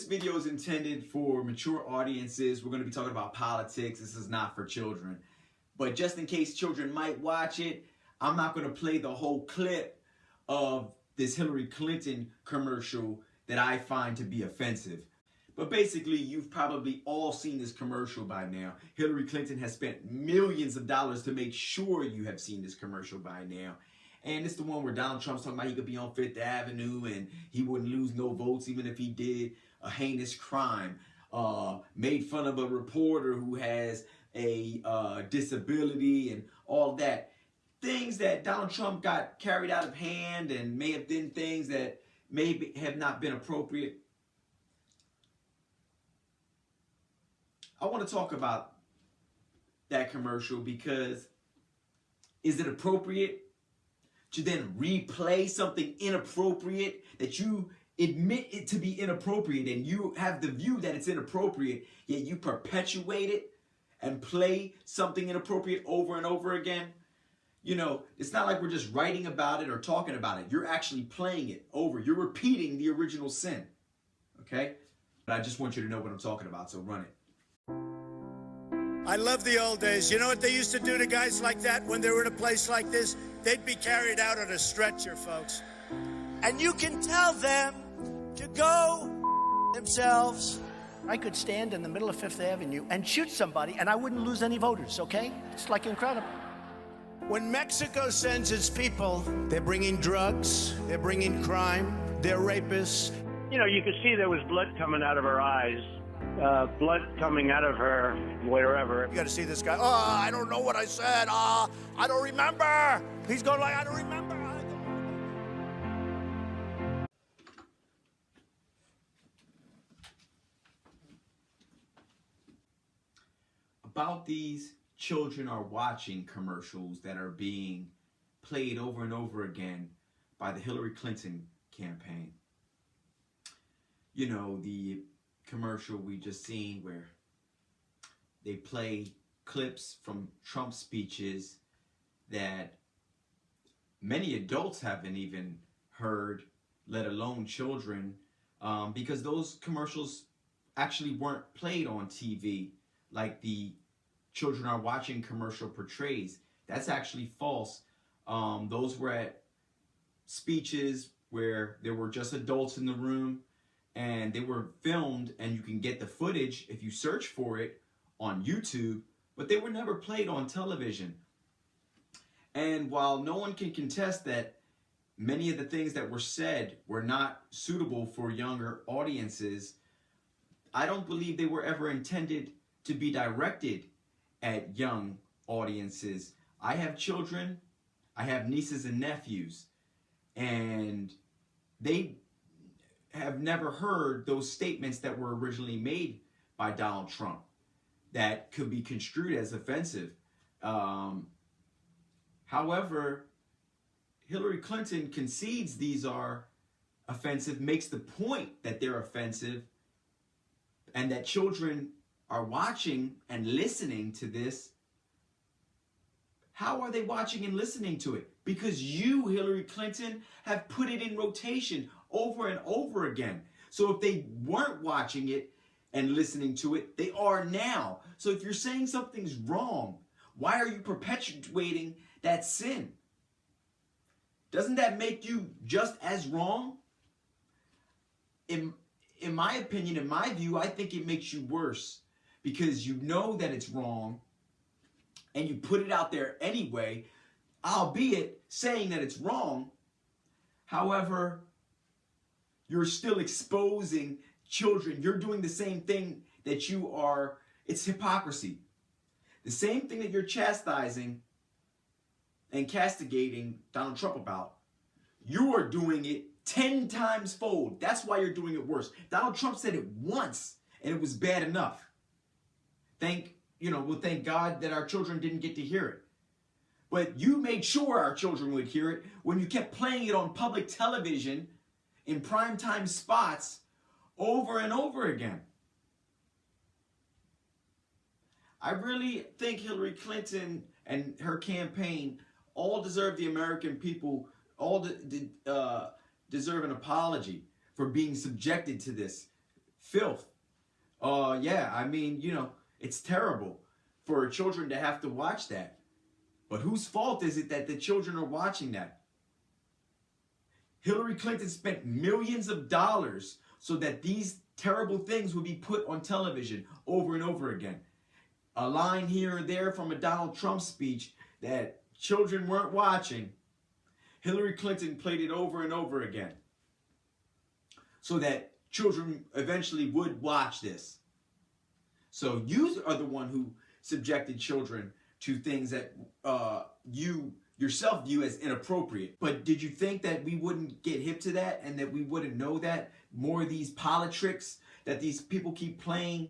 video is intended for mature audiences. We're going to be talking about politics. This is not for children. But just in case children might watch it, I'm not going to play the whole clip of this Hillary Clinton commercial that I find to be offensive. But basically, you've probably all seen this commercial by now. Hillary Clinton has spent millions of dollars to make sure you have seen this commercial by now. And it's the one where Donald Trump's talking about he could be on Fifth Avenue and he wouldn't lose no votes even if he did a heinous crime. Made fun of a reporter who has a disability and all that. Things that Donald Trump got carried out of hand and may have been things that may have not been appropriate. I want to talk about that commercial because is it appropriate to then replay something inappropriate that you admit it to be inappropriate and you have the view that it's inappropriate, yet you perpetuate it and play something inappropriate over and over again? You know, it's not like we're just writing about it or talking about it. You're actually playing it over. You're repeating the original sin. Okay? But I just want you to know what I'm talking about, so run it. I love the old days. You know what they used to do to guys like that when they were in a place like this? They'd be carried out on a stretcher, folks. And you can tell them to go themselves. I could stand in the middle of Fifth Avenue and shoot somebody and I wouldn't lose any voters, okay? It's like incredible. When Mexico sends its people, they're bringing drugs, they're bringing crime, they're rapists. You know, you could see there was blood coming out of her eyes, blood coming out of her wherever. You got to see this guy. Oh, I don't know what I said. I don't remember. He's going like, I don't remember. About these children are watching commercials that are being played over and over again by the Hillary Clinton campaign. You know, the commercial we just seen where they play clips from Trump speeches that many adults haven't even heard, let alone children, because those commercials actually weren't played on TV like the children are watching commercial portrays. That's actually false. Those were at speeches where there were just adults in the room and they were filmed, and you can get the footage if you search for it on YouTube, but they were never played on television. And while no one can contest that many of the things that were said were not suitable for younger audiences, I don't believe they were ever intended to be directed at young audiences. I have children, I have nieces and nephews, and they have never heard those statements that were originally made by Donald Trump that could be construed as offensive. However, Hillary Clinton concedes these are offensive, makes the point that they're offensive, and that children are watching and listening to this. How are they watching and listening to it? Because you, Hillary Clinton, have put it in rotation over and over again. So if they weren't watching it and listening to it, they are now. So if you're saying something's wrong, why are you perpetuating that sin? Doesn't that make you just as wrong? In my opinion, in my view, I think it makes you worse, because you know that it's wrong and you put it out there anyway, albeit saying that it's wrong. However, you're still exposing children. You're doing the same thing that you are. It's hypocrisy. The same thing that you're chastising and castigating Donald Trump about, you are doing it 10 times fold. That's why you're doing it worse. Donald Trump said it once and it was bad enough. We'll thank God that our children didn't get to hear it. But you made sure our children would hear it when you kept playing it on public television in primetime spots over and over again. I really think Hillary Clinton and her campaign all deserve the American people, all deserve an apology for being subjected to this. filth. Yeah, I mean, you know, it's terrible for children to have to watch that. But whose fault is it that the children are watching that? Hillary Clinton spent millions of dollars so that these terrible things would be put on television over and over again. A line here and there from a Donald Trump speech that children weren't watching. Hillary Clinton played it over and over again so that children eventually would watch this. So you are the one who subjected children to things that you yourself view as inappropriate. But did you think that we wouldn't get hip to that and that we wouldn't know that more of these politics that these people keep playing